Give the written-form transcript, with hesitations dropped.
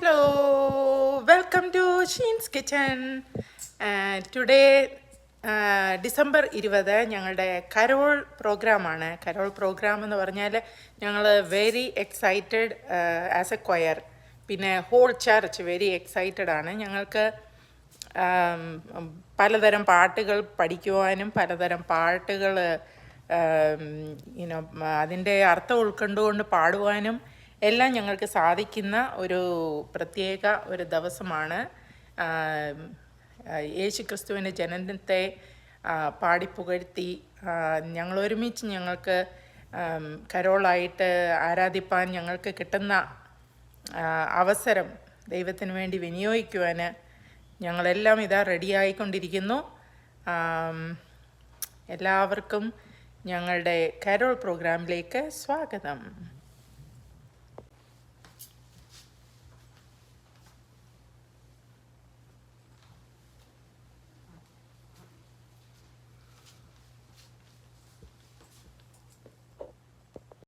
Hello, welcome to Sheen's Kitchen. Today, December 20 ഞങ്ങളുടെ Carol പ്രോഗ്രാമാണ്. Carol programme എന്ന് പറഞ്ഞാൽ ഞങ്ങൾ very excited as A choir, പിന്നെ ഹോൾ ചർച്ച് വെരി എക്സൈറ്റഡ് ആണ്. ഞങ്ങൾക്ക് പലതരം പാട്ടുകൾ പഠിക്കുവാനും പലതരം പാട്ടുകൾ അതിൻ്റെ അർത്ഥം ഉൾക്കൊണ്ടുകൊണ്ട് പാടുവാനും എല്ലാം ഞങ്ങൾക്ക് സാധിക്കുന്ന പ്രത്യേക ഒരു ദിവസമാണ്. യേശു ക്രിസ്തുവിൻ്റെ ജനനത്തെ പാടിപ്പുകഴ്ത്തി ഞങ്ങളൊരുമിച്ച് ഞങ്ങൾക്ക് കരോളായിട്ട് ആരാധിപ്പാൻ ഞങ്ങൾക്ക് കിട്ടുന്ന അവസരം ദൈവത്തിന് വേണ്ടി വിനിയോഗിക്കുവാൻ ഞങ്ങളെല്ലാം ഇതാ റെഡിയായിക്കൊണ്ടിരിക്കുന്നു. എല്ലാവർക്കും ഞങ്ങളുടെ കരോൾ പ്രോഗ്രാമിലേക്ക് സ്വാഗതം.